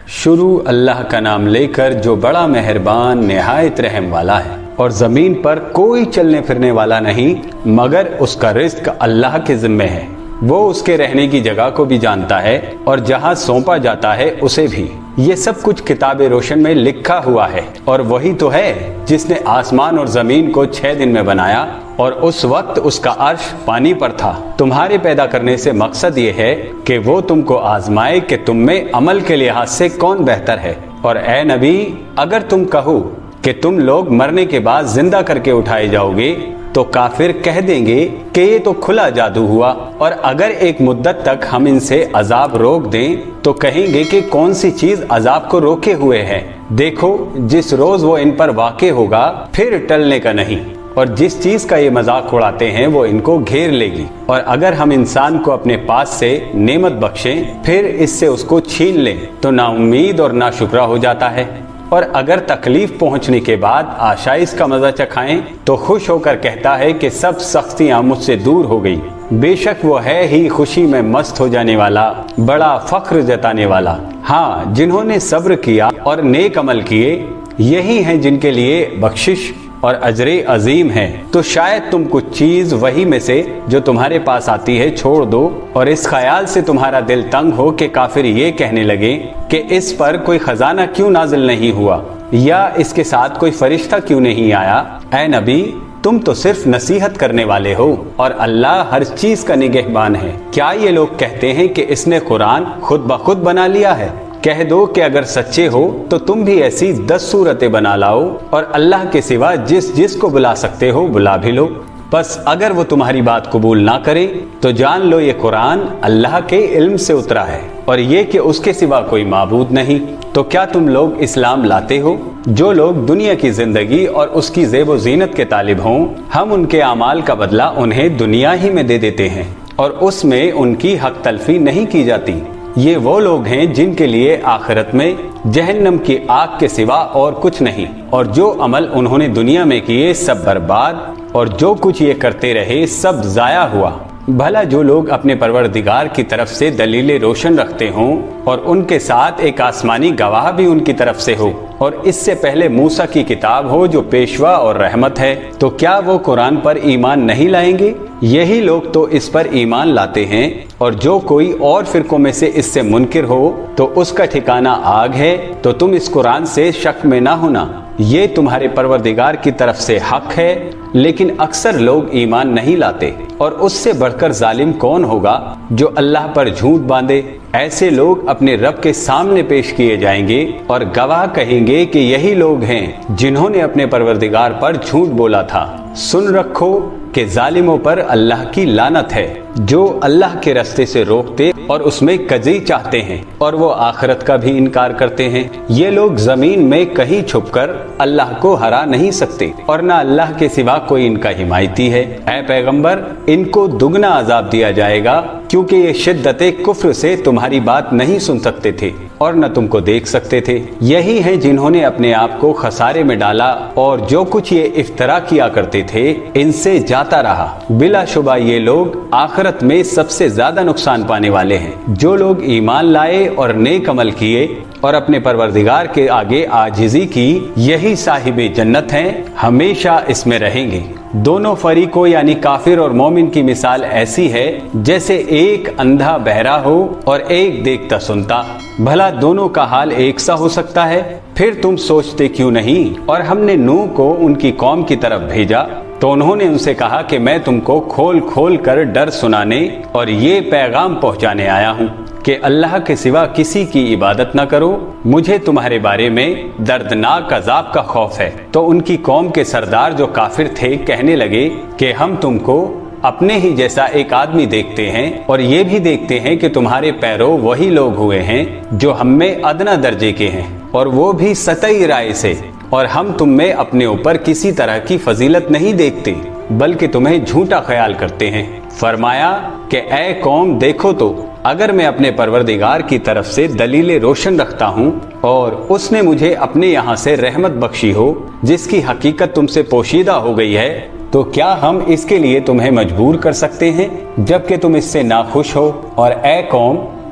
شروع اللہ کا نام لے کر جو بڑا مہربان نہایت رحم والا ہے، اور زمین پر کوئی چلنے پھرنے والا نہیں مگر اس کا رزق اللہ کے ذمے ہے۔ وہ اس کے رہنے کی جگہ کو بھی جانتا ہے اور جہاں سونپا جاتا ہے اسے بھی۔ یہ سب کچھ کتاب روشن میں لکھا ہوا ہے، اور وہی تو ہے جس نے آسمان اور زمین کو 6 دن میں بنایا، اور اس وقت اس کا عرش پانی پر تھا۔ تمہارے پیدا کرنے سے مقصد یہ ہے کہ وہ تم کو آزمائے کہ تم میں عمل کے لحاظ سے کون بہتر ہے۔ اور اے نبی، اگر تم کہو کہ تم لوگ مرنے کے بعد زندہ کر کے اٹھائے جاؤ گے تو کافر کہہ دیں گے کہ یہ تو کھلا جادو ہوا، اور اگر ایک مدت تک ہم ان سے عذاب روک دیں تو کہیں گے کہ کون سی چیز عذاب کو روکے ہوئے ہے۔ دیکھو، جس روز وہ ان پر واقع ہوگا پھر ٹلنے کا نہیں، اور جس چیز کا یہ مذاق اڑاتے ہیں وہ ان کو گھیر لے گی۔ اور اگر ہم انسان کو اپنے پاس سے نعمت بخشیں پھر اس سے اس کو چھین لیں تو نا امید اور نا شکرا ہو جاتا ہے، اور اگر تکلیف پہنچنے کے بعد آشائش کا مزہ چکھائیں تو خوش ہو کر کہتا ہے کہ سب سختیاں مجھ سے دور ہو گئی۔ بے شک وہ ہے ہی خوشی میں مست ہو جانے والا، بڑا فخر جتانے والا۔ ہاں، جنہوں نے صبر کیا اور نیک عمل کیے، یہی ہیں جن کے لیے بخشش اور اجر عظیم ہے۔ تو شاید تم کچھ چیز وہی میں سے جو تمہارے پاس آتی ہے چھوڑ دو، اور اس خیال سے تمہارا دل تنگ ہو کہ کافر یہ کہنے لگے کہ اس پر کوئی خزانہ کیوں نازل نہیں ہوا، یا اس کے ساتھ کوئی فرشتہ کیوں نہیں آیا۔ اے نبی، تم تو صرف نصیحت کرنے والے ہو، اور اللہ ہر چیز کا نگہبان ہے۔ کیا یہ لوگ کہتے ہیں کہ اس نے قرآن خود بخود بنا لیا ہے؟ کہہ دو کہ اگر سچے ہو تو تم بھی ایسی 10 صورتیں بنا لاؤ، اور اللہ کے سوا جس جس کو بلا سکتے ہو بلا بھی لو۔ بس اگر وہ تمہاری بات قبول نہ کرے تو جان لو یہ قرآن اللہ کے علم سے اترا ہے، اور یہ کہ اس کے سوا کوئی معبود نہیں۔ تو کیا تم لوگ اسلام لاتے ہو؟ جو لوگ دنیا کی زندگی اور اس کی زیب و زینت کے طالب ہوں، ہم ان کے اعمال کا بدلہ انہیں دنیا ہی میں دے دیتے ہیں، اور اس میں ان کی حق تلفی نہیں کی جاتی۔ یہ وہ لوگ ہیں جن کے لیے آخرت میں جہنم کی آگ کے سوا اور کچھ نہیں، اور جو عمل انہوں نے دنیا میں کیے سب برباد، اور جو کچھ یہ کرتے رہے سب ضائع ہوا۔ بھلا جو لوگ اپنے پروردگار کی طرف سے دلیل روشن رکھتے ہوں، اور ان کے ساتھ ایک آسمانی گواہ بھی ان کی طرف سے ہو، اور اس سے پہلے موسیٰ کی کتاب ہو جو پیشوا اور رحمت ہے، تو کیا وہ قرآن پر ایمان نہیں لائیں گے؟ یہی لوگ تو اس پر ایمان لاتے ہیں، اور جو کوئی اور فرقوں میں سے اس سے منکر ہو تو اس کا ٹھکانہ آگ ہے۔ تو تم اس قرآن سے شک میں نہ ہونا، یہ تمہارے پروردگار کی طرف سے حق ہے، لیکن اکثر لوگ ایمان نہیں لاتے۔ اور اس سے بڑھ کر ظالم کون ہوگا جو اللہ پر جھوٹ باندھے؟ ایسے لوگ اپنے رب کے سامنے پیش کیے جائیں گے، اور گواہ کہیں گے کہ یہی لوگ ہیں جنہوں نے اپنے پروردگار پر جھوٹ بولا تھا۔ سن رکھو کہ ظالموں پر اللہ کی لعنت ہے، جو اللہ کے راستے سے روکتے اور اس میں کجی چاہتے ہیں، اور وہ آخرت کا بھی انکار کرتے ہیں۔ یہ لوگ زمین میں کہیں چھپ کر اللہ کو ہرا نہیں سکتے، اور نہ اللہ کے سوا کوئی ان کا حمایتی ہے۔ اے پیغمبر، ان کو دگنا عذاب دیا جائے گا، کیونکہ یہ شدت کفر سے تمہاری بات نہیں سن سکتے تھے اور نہ تم کو دیکھ سکتے تھے۔ یہی ہیں جنہوں نے اپنے آپ کو خسارے میں ڈالا، اور جو کچھ یہ افترا کیا کرتے تھے ان سے جاتا رہا۔ بلا شبہ یہ لوگ آخرت میں سب سے زیادہ نقصان پانے والے ہیں۔ جو لوگ ایمان لائے اور نیک عمل کیے اور اپنے پروردگار کے آگے عاجزی کی، یہی صاحب جنت ہیں، ہمیشہ اس میں رہیں گے۔ دونوں فریقوں یعنی کافر اور مومن کی مثال ایسی ہے جیسے ایک اندھا بہرا ہو اور ایک دیکھتا سنتا۔ بھلا دونوں کا حال ایک سا ہو سکتا ہے؟ پھر تم سوچتے کیوں نہیں؟ اور ہم نے نوح کو ان کی قوم کی طرف بھیجا تو انہوں نے ان سے کہا کہ میں تم کو کھول کھول کر ڈر سنانے اور یہ پیغام پہنچانے آیا ہوں کہ اللہ کے سوا کسی کی عبادت نہ کرو، مجھے تمہارے بارے میں دردناک عذاب کا خوف ہے۔ تو ان کی قوم کے سردار جو کافر تھے کہنے لگے کہ ہم تم کو اپنے ہی جیسا ایک آدمی دیکھتے ہیں، اور یہ بھی دیکھتے ہیں کہ تمہارے پیرو وہی لوگ ہوئے ہیں جو ہم میں ادنا درجے کے ہیں، اور وہ بھی سطحی رائے سے، اور ہم تم میں اپنے اوپر کسی طرح کی فضیلت نہیں دیکھتے بلکہ تمہیں جھوٹا خیال کرتے ہیں۔ فرمایا کہ اے قوم، دیکھو تو اگر میں اپنے پروردگار کی طرف سے دلیل روشن رکھتا ہوں اور اس نے مجھے اپنے یہاں سے رحمت بخشی ہو جس کی حقیقت تم سے پوشیدہ ہو گئی ہے، تو کیا ہم اس کے لیے تمہیں مجبور کر سکتے ہیں جبکہ تم اس سے ناخوش ہو؟ اور اے قوم،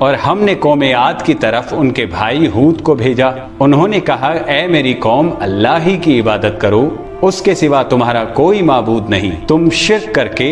اور ہم نے قوم عاد کی طرف ان کے بھائی ہود کو بھیجا۔ انہوں نے کہا اے میری قوم اللہ ہی کی عبادت کرو، اس کے سوا تمہارا کوئی معبود نہیں، تم شرک کر کے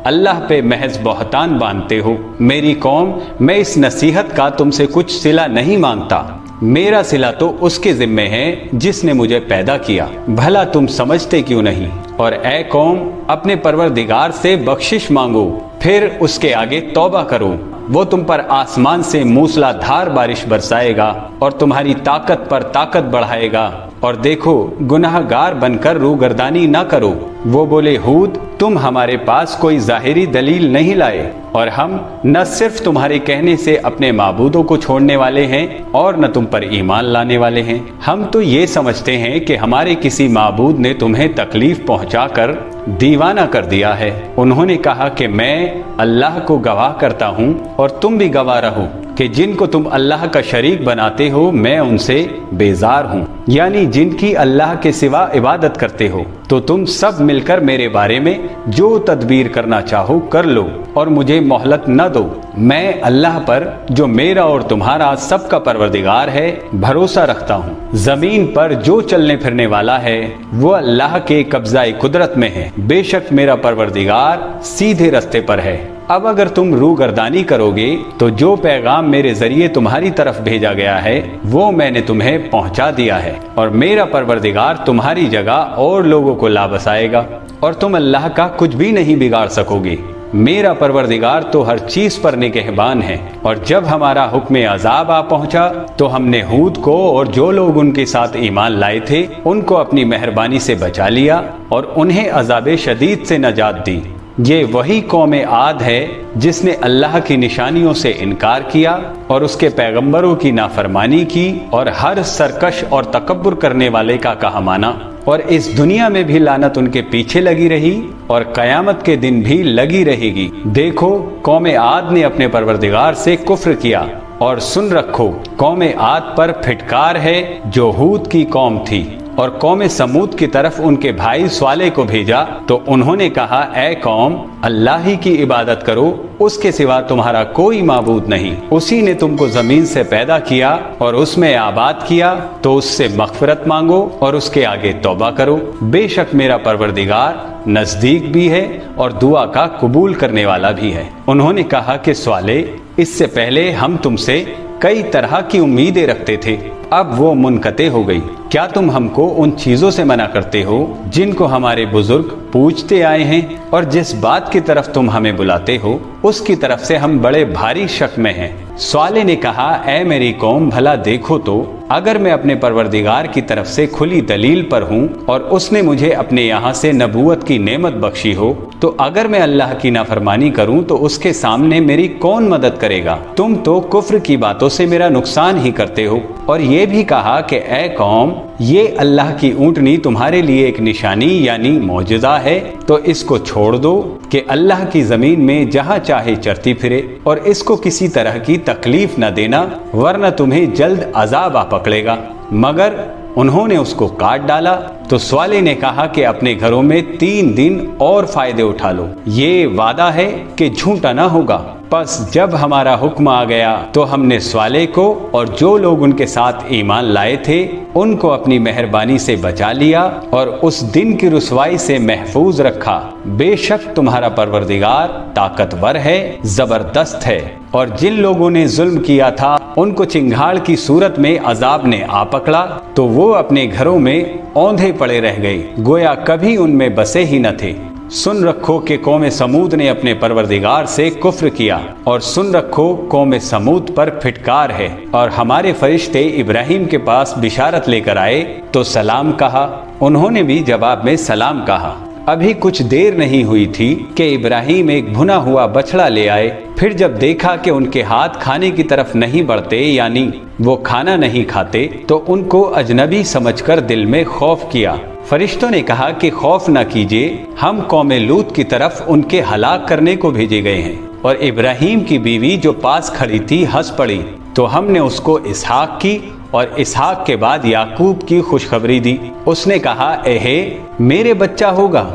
اللہ پہ محض بہتان باندھتے ہو۔ میری قوم میں اس نصیحت کا تم سے کچھ صلہ نہیں مانگتا، میرا صلہ تو اس کے ذمے ہے جس نے مجھے پیدا کیا، بھلا تم سمجھتے کیوں نہیں؟ اور اے قوم اپنے پروردگار سے بخشش مانگو، پھر اس کے آگے توبہ کرو، وہ تم پر آسمان سے موسلا دھار بارش برسائے گا اور تمہاری طاقت پر طاقت بڑھائے گا، اور دیکھو گناہ گار بن کر روگردانی نہ کرو۔ وہ بولے ہود تم ہمارے پاس کوئی ظاہری دلیل نہیں لائے، اور ہم نہ صرف تمہارے کہنے سے اپنے معبودوں کو چھوڑنے والے ہیں اور نہ تم پر ایمان لانے والے ہیں، ہم تو یہ سمجھتے ہیں کہ ہمارے کسی معبود نے تمہیں تکلیف پہنچا کر دیوانہ کر دیا ہے۔ انہوں نے کہا کہ میں اللہ کو گواہ کرتا ہوں اور تم بھی گواہ رہو کہ جن کو تم اللہ کا شریک بناتے ہو میں ان سے بیزار ہوں، یعنی جن کی اللہ کے سوا عبادت کرتے ہو، تو تم سب مل کر میرے بارے میں جو تدبیر کرنا چاہو کر لو اور مجھے مہلت نہ دو۔ میں اللہ پر جو میرا اور تمہارا سب کا پروردگار ہے بھروسہ رکھتا ہوں۔ زمین پر جو چلنے پھرنے والا ہے وہ اللہ کے قبضہ قدرت میں ہے، بے شک میرا پروردگار سیدھے رستے پر ہے۔ اب اگر تم روگردانی کرو گے تو جو پیغام میرے ذریعے تمہاری طرف بھیجا گیا ہے وہ میں نے تمہیں پہنچا دیا ہے، اور میرا پروردگار تمہاری جگہ اور لوگوں کو لا بسائے گا، اور تم اللہ کا کچھ بھی نہیں بگاڑ سکو گے۔ میرا پروردگار تو ہر چیز پر نگہبان ہے۔ اور جب ہمارا حکم عذاب آ پہنچا تو ہم نے ہود کو اور جو لوگ ان کے ساتھ ایمان لائے تھے ان کو اپنی مہربانی سے بچا لیا اور انہیں عذاب شدید سے نجات دی۔ یہ وہی قوم عاد ہے جس نے اللہ کی نشانیوں سے انکار کیا اور اس کے پیغمبروں کی نافرمانی کی اور ہر سرکش اور تکبر کرنے والے کا کہا مانا، اور اس دنیا میں بھی لعنت ان کے پیچھے لگی رہی اور قیامت کے دن بھی لگی رہے گی۔ دیکھو قوم عاد نے اپنے پروردگار سے کفر کیا، اور سن رکھو قوم عاد پر پھٹکار ہے جو ہود کی قوم تھی۔ اور قوم سمود کی طرف ان کے بھائی صالح کو بھیجا تو انہوں نے کہا اے قوم اللہ ہی کی عبادت کرو، اس کے سوا تمہارا کوئی معبود نہیں، اسی نے تم کو زمین سے پیدا کیا اور اس میں آباد کیا، تو اس سے مغفرت مانگو اور اس کے آگے توبہ کرو، بے شک میرا پروردگار نزدیک بھی ہے اور دعا کا قبول کرنے والا بھی ہے۔ انہوں نے کہا کہ صالح اس سے پہلے ہم تم سے کئی طرح کی امیدیں رکھتے تھے، اب وہ منقطع ہو گئی۔ کیا تم ہم کو ان چیزوں سے منع کرتے ہو جن کو ہمارے بزرگ پوچھتے آئے ہیں، اور جس بات کی طرف تم ہمیں بلاتے ہو اس کی طرف سے ہم بڑے بھاری شک میں ہیں۔ صالح نے کہا اے میری قوم بھلا دیکھو تو اگر میں اپنے پروردگار کی طرف سے کھلی دلیل پر ہوں اور اس نے مجھے اپنے یہاں سے نبوت کی نعمت بخشی ہو، تو اگر میں اللہ کی نافرمانی کروں تو اس کے سامنے میری کون مدد کرے گا؟ تم تو کفر کی باتوں سے میرا نقصان ہی کرتے ہو۔ اور یہ بھی کہا کہ اے قوم یہ اللہ کی اونٹنی تمہارے لیے ایک نشانی یعنی معجزہ ہے، تو اس کو چھوڑ دو کہ اللہ کی زمین میں جہاں چاہے چرتی پھرے، اور اس کو کسی طرح کی تکلیف نہ دینا ورنہ تمہیں جلد عذاب آ پکڑے گا۔ مگر انہوں نے اس کو کاٹ ڈالا۔ تو صالح نے کہا کہ اپنے گھروں میں 3 دن اور فائدے اٹھا لو، یہ وعدہ ہے کہ جھوٹا نہ ہوگا۔ پس جب ہمارا حکم آ گیا تو ہم نے صالح کو اور جو لوگ ان کے ساتھ ایمان لائے تھے ان کو اپنی مہربانی سے بچا لیا اور اس دن کی رسوائی سے محفوظ رکھا۔ بے شک تمہارا پروردگار طاقتور ہے، زبردست ہے۔ اور جن لوگوں نے ظلم کیا تھا ان کو چنگھاڑ کی صورت میں عذاب نے آ پکڑا تو وہ اپنے گھروں میں اوندھے پڑے رہ گئے، گویا کبھی ان میں بسے ہی نہ تھے۔ سن رکھو کہ قوم سمود نے اپنے پروردگار سے کفر کیا، اور سن رکھو قوم سمود پر پھٹکار ہے۔ اور ہمارے فرشتے ابراہیم کے پاس بشارت لے کر آئے تو سلام کہا، انہوں نے بھی جواب میں سلام کہا۔ ابھی کچھ دیر نہیں ہوئی تھی کہ ابراہیم ایک بھنا ہوا بچڑا لے آئے، پھر جب دیکھا کہ ان کے ہاتھ کھانے کی طرف نہیں بڑھتے یعنی وہ کھانا نہیں کھاتے تو ان کو اجنبی سمجھ کر دل میں خوف کیا۔ فرشتوں نے کہا کہ خوف نہ کیجیے، ہم قوم لوط کی طرف ان کے ہلاک کرنے کو بھیجے گئے ہیں۔ اور ابراہیم کی بیوی جو پاس کھڑی تھی ہنس پڑی، تو ہم نے اس کو اسحاق کی اور اسحاق کے بعد یعقوب کی خوشخبری دی۔ اس نے کہا اے میرے بچہ ہوگا،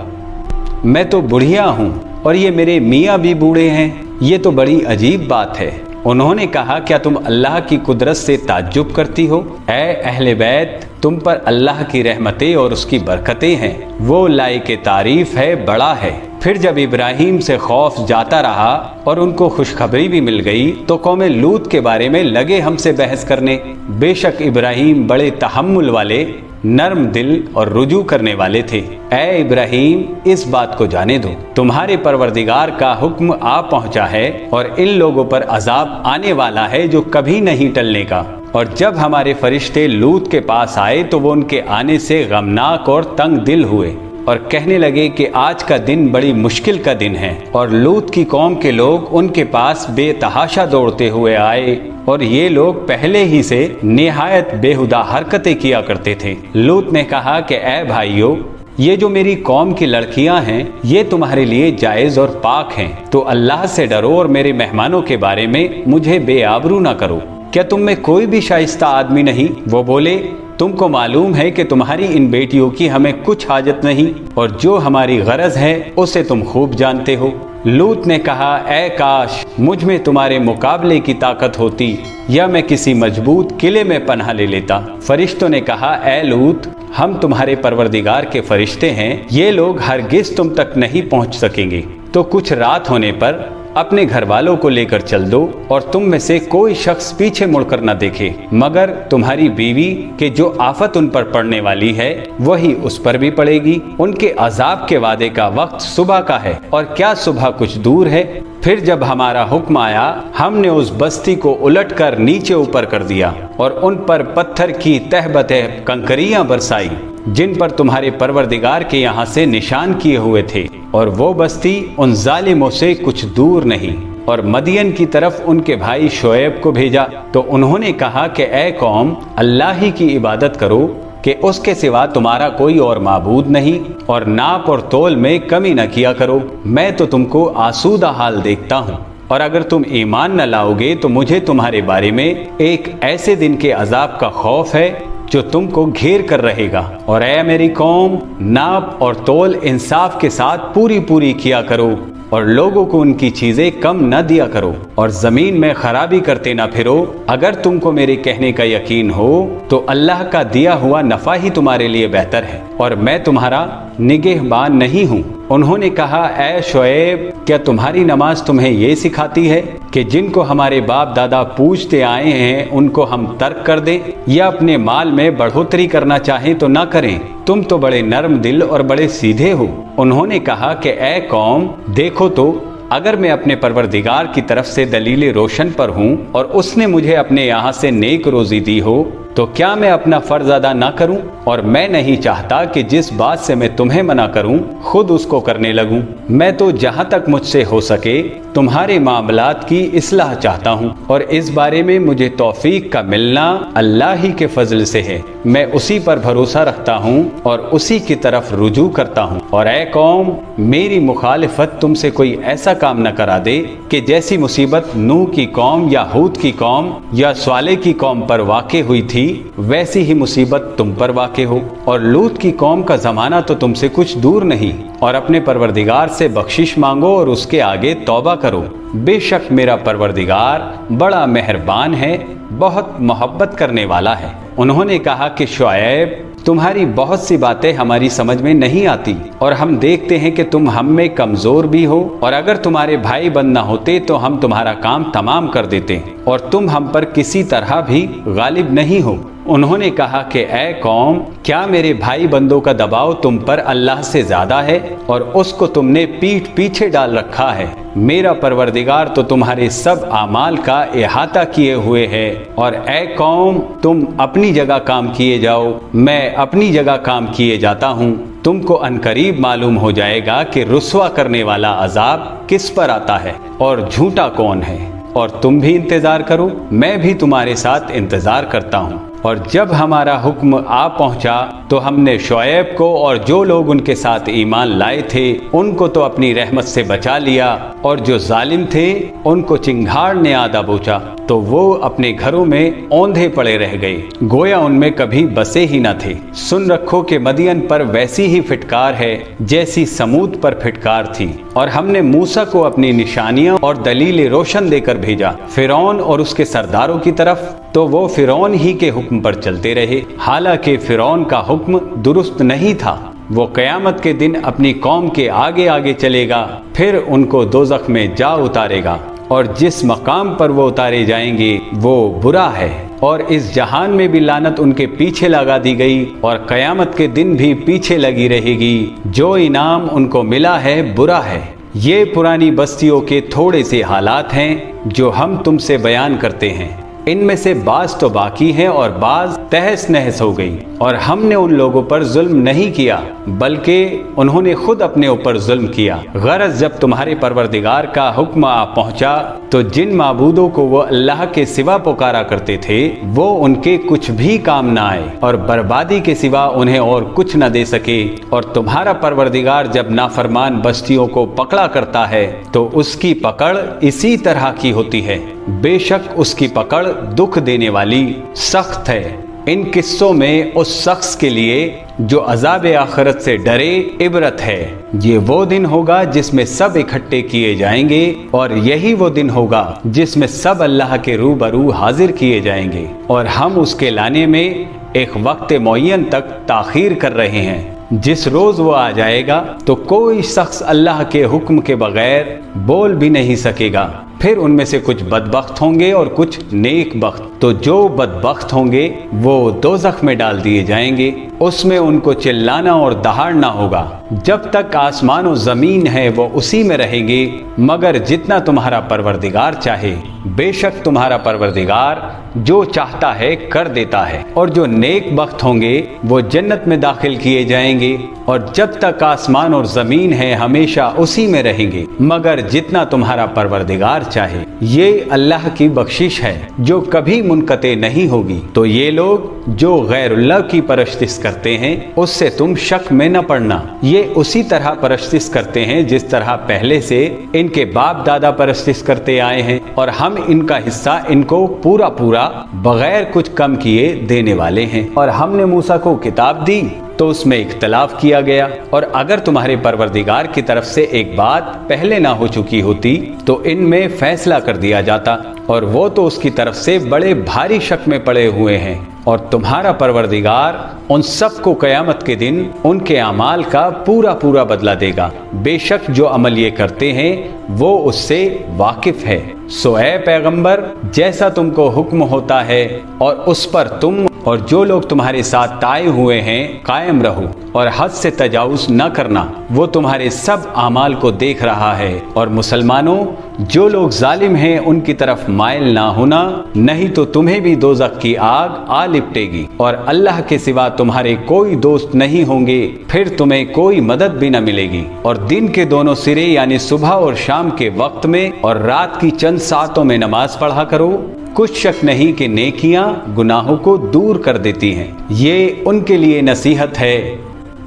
میں تو بڑھیا ہوں اور یہ میرے میاں بھی بوڑھے ہیں، یہ تو بڑی عجیب بات ہے۔ انہوں نے کہا کیا تم اللہ کی قدرت سے تعجب کرتی ہو؟ اے اہل بیت، تم پر اللہ کی رحمتیں اور اس کی برکتیں ہیں، وہ لائق تعریف ہے، بڑا ہے۔ پھر جب ابراہیم سے خوف جاتا رہا اور ان کو خوشخبری بھی مل گئی تو قوم لوط کے بارے میں لگے ہم سے بحث کرنے۔ بے شک ابراہیم بڑے تحمل والے، نرم دل اور رجوع کرنے والے تھے۔ اے ابراہیم، اس بات کو جانے دو، تمہارے پروردگار کا حکم آ پہنچا ہے اور ان لوگوں پر عذاب آنے والا ہے جو کبھی نہیں ٹلنے کا۔ اور جب ہمارے فرشتے لوط کے پاس آئے تو وہ ان کے آنے سے غمناک اور تنگ دل ہوئے اور کہنے لگے کہ آج کا دن بڑی مشکل کا دن ہے۔ اور لوط کی قوم کے لوگ ان کے پاس بے تحاشا دوڑتے ہوئے آئے اور یہ لوگ پہلے ہی سے نہایت بےہودہ حرکتیں کیا کرتے تھے۔ لوط نے کہا کہ اے بھائیو، یہ جو میری قوم کی لڑکیاں ہیں یہ تمہارے لیے جائز اور پاک ہیں، تو اللہ سے ڈرو اور میرے مہمانوں کے بارے میں مجھے بے آبرو نہ کرو۔ کیا تم میں کوئی بھی شائستہ آدمی نہیں؟ وہ بولے، تم کو معلوم ہے کہ تمہاری ان بیٹیوں کی ہمیں کچھ حاجت نہیں، اور جو ہماری غرض ہے اسے تم خوب جانتے ہو۔ لوط نے کہا، اے کاش مجھ میں تمہارے مقابلے کی طاقت ہوتی یا میں کسی مضبوط قلعے میں پناہ لے لیتا۔ فرشتوں نے کہا، اے لوط، ہم تمہارے پروردگار کے فرشتے ہیں، یہ لوگ ہرگز تم تک نہیں پہنچ سکیں گے، تو کچھ رات ہونے پر اپنے گھر والوں کو لے کر چل دو اور تم میں سے کوئی شخص پیچھے مڑ کر نہ دیکھے مگر تمہاری بیوی کہ جو آفت ان پر پڑنے والی ہے وہی اس پر بھی پڑے گی۔ ان کے عذاب کے وعدے کا وقت صبح کا ہے، اور کیا صبح کچھ دور ہے؟ پھر جب ہمارا حکم آیا ہم نے اس بستی کو الٹ کر نیچے اوپر کر دیا اور ان پر پتھر کی تہ بتہ کنکریاں برسائی جن پر تمہارے پروردگار کے یہاں سے نشان کیے ہوئے تھے، اور وہ بستی ان ظالموں سے کچھ دور نہیں۔ اور مدین کی طرف ان کے بھائی شعیب کو بھیجا تو انہوں نے کہا کہ اے قوم، اللہ ہی کی عبادت کرو کہ اس کے سوا تمہارا کوئی اور معبود نہیں، اور ناپ اور تول میں کمی نہ کیا کرو، میں تو تم کو آسودہ حال دیکھتا ہوں۔ اور اگر تم ایمان نہ لاؤ گے تو مجھے تمہارے بارے میں ایک ایسے دن کے عذاب کا خوف ہے جو تم کو گھیر کر رہے گا۔ اور اے میری قوم، ناپ اور تول انصاف کے ساتھ پوری کیا کرو، اور لوگوں کو ان کی چیزیں کم نہ دیا کرو، اور زمین میں خرابی کرتے نہ پھرو۔ اگر تم کو میرے کہنے کا یقین ہو تو اللہ کا دیا ہوا نفع ہی تمہارے لیے بہتر ہے، اور میں تمہارا نگہبان نہیں ہوں۔ انہوں نے کہا، اے شعیب، کیا تمہاری نماز تمہیں یہ سکھاتی ہے کہ جن کو ہمارے باپ دادا پوجتے آئے ہیں ان کو ہم ترک کر دیں، یا اپنے مال میں بڑھوتری کرنا چاہیں تو نہ کریں؟ تم تو بڑے نرم دل اور بڑے سیدھے ہو۔ انہوں نے کہا کہ اے قوم، دیکھو تو اگر میں اپنے پروردگار کی طرف سے دلیل روشن پر ہوں اور اس نے مجھے اپنے یہاں سے نیک روزی دی ہو تو کیا میں اپنا فرض ادا نہ کروں؟ اور میں نہیں چاہتا کہ جس بات سے میں تمہیں منع کروں خود اس کو کرنے لگوں۔ میں تو جہاں تک مجھ سے ہو سکے تمہارے معاملات کی اصلاح چاہتا ہوں، اور اس بارے میں مجھے توفیق کا ملنا اللہ ہی کے فضل سے ہے۔ میں اسی پر بھروسہ رکھتا ہوں اور اسی کی طرف رجوع کرتا ہوں۔ اور اے قوم، میری مخالفت تم سے کوئی ایسا کام نہ کرا دے کہ جیسی مصیبت نوح کی قوم یا ہود کی قوم یا صالح کی قوم پر واقع ہوئی تھی ویسی ہی مصیبت تم پر واقع ہو۔ اور لوط کی قوم کا زمانہ تو تم سے کچھ دور نہیں، اور اپنے پروردگار سے بخشش مانگو اور اس کے آگے توبہ کرو، بے شک میرا پروردگار بڑا مہربان ہے، بہت محبت کرنے والا ہے۔ انہوں نے کہا کہ شعیب، تمہاری بہت سی باتیں ہماری سمجھ میں نہیں آتی، اور ہم دیکھتے ہیں کہ تم ہم میں کمزور بھی ہو، اور اگر تمہارے بھائی بند نہ ہوتے تو ہم تمہارا کام تمام کر دیتے، اور تم ہم پر کسی طرح بھی غالب نہیں ہو۔ انہوں نے کہا کہ اے قوم، کیا میرے بھائی بندوں کا دباؤ تم پر اللہ سے زیادہ ہے، اور اس کو تم نے پیٹھ پیچھے ڈال رکھا ہے؟ میرا پروردگار تو تمہارے سب اعمال کا احاطہ کیے ہوئے ہے۔ اور اے قوم، تم اپنی جگہ کام کیے جاؤ، میں اپنی جگہ کام کیے جاتا ہوں۔ تم کو عنقریب معلوم ہو جائے گا کہ رسوا کرنے والا عذاب کس پر آتا ہے اور جھوٹا کون ہے۔ اور تم بھی انتظار کرو، میں بھی تمہارے ساتھ انتظار کرتا ہوں۔ اور جب ہمارا حکم آ پہنچا تو ہم نے شعیب کو اور جو لوگ ان کے ساتھ ایمان لائے تھے ان کو تو اپنی رحمت سے بچا لیا، اور جو ظالم تھے ان کو چنگھاڑ نے آ دبوچا تو وہ اپنے گھروں میں اوندھے پڑے رہ گئے، گویا ان میں کبھی بسے ہی نہ تھے۔ سن رکھو کہ مدین پر ویسی ہی پھٹکار ہے جیسی سمود پر پھٹکار تھی، اور ہم نے موسیٰ کو اپنی نشانیاں اور دلیل روشن دے کر بھیجا فرعون اور اس کے سرداروں کی طرف، تو وہ فرعون ہی کے حکم پر چلتے رہے، حالانکہ فرعون کا حکم درست نہیں تھا۔ وہ قیامت کے دن اپنی قوم کے آگے آگے چلے گا، پھر ان کو دوزخ میں جا اتارے گا، اور جس مقام پر وہ اتارے جائیں گے وہ برا ہے، اور اس جہان میں بھی لعنت ان کے پیچھے لگا دی گئی، اور قیامت کے دن بھی پیچھے لگی رہے گی۔ جو انعام ان کو ملا ہے برا ہے۔ یہ پرانی بستیوں کے تھوڑے سے حالات ہیں جو ہم تم سے بیان کرتے ہیں، ان میں سے بعض تو باقی ہیں اور بعض تہس نہس ہو گئی، اور ہم نے ان لوگوں پر ظلم نہیں کیا بلکہ انہوں نے خود اپنے اوپر ظلم کیا۔ غرض جب تمہارے پروردگار کا حکم آ پہنچا تو جن معبودوں کو وہ اللہ کے سوا پکارا کرتے تھے وہ ان کے کچھ بھی کام نہ آئے، اور بربادی کے سوا انہیں اور کچھ نہ دے سکے۔ اور تمہارا پروردگار جب نافرمان بستیوں کو پکڑا کرتا ہے تو اس کی پکڑ اسی طرح کی ہوتی ہے، بے شک اس کی پکڑ دکھ دینے والی سخت ہے۔ ان قصوں میں اس شخص کے لیے جو عذاب آخرت سے ڈرے عبرت ہے۔ یہ وہ دن ہوگا جس میں سب اکٹھے کیے جائیں گے، اور یہی وہ دن ہوگا جس میں سب اللہ کے روبرو حاضر کیے جائیں گے، اور ہم اس کے لانے میں ایک وقت معین تک تاخیر کر رہے ہیں۔ جس روز وہ آ جائے گا تو کوئی شخص اللہ کے حکم کے بغیر بول بھی نہیں سکے گا۔ پھر ان میں سے کچھ بدبخت ہوں گے اور کچھ نیک بخت، تو جو بدبخت ہوں گے وہ دوزخ میں ڈال دیے جائیں گے، اس میں ان کو چلانا اور دہاڑنا ہوگا۔ جب تک آسمان و زمین ہے وہ اسی میں رہیں گے مگر جتنا تمہارا پروردگار چاہے، بے شک تمہارا پروردگار جو چاہتا ہے کر دیتا ہے۔ اور جو نیک بخت ہوں گے وہ جنت میں داخل کیے جائیں گے، اور جب تک آسمان اور زمین ہے ہمیشہ اسی میں رہیں گے مگر جتنا تمہارا پروردگار چاہے۔ یہ اللہ کی بخشش ہے جو کبھی منقطع نہیں ہوگی۔ تو یہ لوگ جو غیر اللہ کی پرستش کرتے ہیں اس سے تم شک میں نہ پڑنا، یہ اسی طرح پرستش کرتے ہیں جس طرح پہلے سے ان کے باپ دادا پرستش کرتے آئے ہیں، اور ہم ان کا حصہ ان کو پورا پورا بغیر کچھ کم کیے دینے والے ہیں۔ اور ہم نے موسیٰ کو کتاب دی تو اس میں اختلاف کیا گیا، اور اگر تمہارے پروردگار کی طرف سے ایک بات پہلے نہ ہو چکی ہوتی تو ان میں فیصلہ کر دیا جاتا، اور وہ تو اس کی طرف سے بڑے بھاری شک میں پڑے ہوئے ہیں۔ اور تمہارا پروردگار ان سب کو قیامت کے دن ان کے اعمال کا پورا پورا بدلہ دے گا، بے شک جو عمل یہ کرتے ہیں وہ اس سے واقف ہے۔ سو اے پیغمبر، جیسا تم کو حکم ہوتا ہے اور اس پر تم اور جو لوگ تمہارے ساتھ تائے ہوئے ہیں قائم رہو، اور حد سے تجاوز نہ کرنا، وہ تمہارے سب اعمال کو دیکھ رہا ہے۔ اور مسلمانوں، جو لوگ ظالم ہیں ان کی طرف مائل نہ ہونا، نہیں تو تمہیں بھی دوزخ کی آگ آ لپٹے گی، اور اللہ کے سوا تمہارے کوئی دوست نہیں ہوں گے، پھر تمہیں کوئی مدد بھی نہ ملے گی۔ اور دن کے دونوں سرے یعنی صبح اور شام کے وقت میں اور رات کی چند ساعتوں میں نماز پڑھا کرو، کچھ شک نہیں کہ نیکیاں گناہوں کو دور کر دیتی ہیں۔ یہ ان کے لیے نصیحت ہے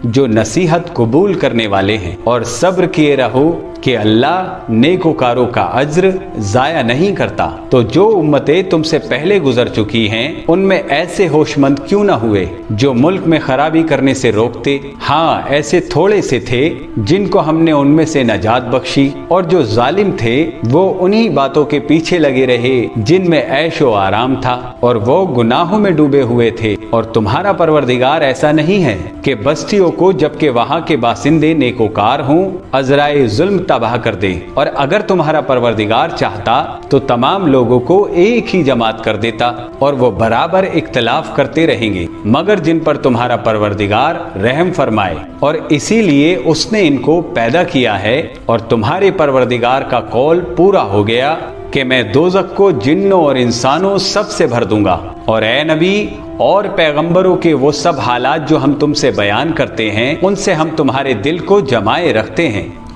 جو نصیحت قبول کرنے والے ہیں، اور صبر کیے رہو کہ اللہ نیکوکاروں کا اجر ضائع نہیں کرتا۔ تو جو امتیں تم سے پہلے گزر چکی ہیں ان میں ایسے ہوش مند کیوں نہ ہوئے جو ملک میں خرابی کرنے سے روکتے؟ ہاں، ایسے تھوڑے سے تھے جن کو ہم نے ان میں سے نجات بخشی، اور جو ظالم تھے وہ انہی باتوں کے پیچھے لگے رہے جن میں عیش و آرام تھا، اور وہ گناہوں میں ڈوبے ہوئے تھے۔ اور تمہارا پروردگار ایسا نہیں ہے کہ بستیوں کو جبکہ وہاں کے باشندے نیکوکار ہوں عذرائے ظلم تباہ کر دے، اور اگر تمہارا پروردگار چاہتا تو تمام لوگوں کو ایک ہی جماعت کر دیتا، اور وہ برابر اختلاف کرتے رہیں گے مگر جن پر تمہارا پروردگار رحم فرمائے، اور اسی لیے اس نے ان کو پیدا کیا ہے۔ اور تمہارے پروردگار کا قول پورا ہو گیا کہ میں دوزخ کو جنوں اور انسانوں سب سے بھر دوں گا۔ اور اے نبی اور پیغمبروں کے وہ سب حالات جو ہم تم سے بیان کرتے ہیں ان سے ہم تمہارے دل کو جمائے رکھتے ہیں،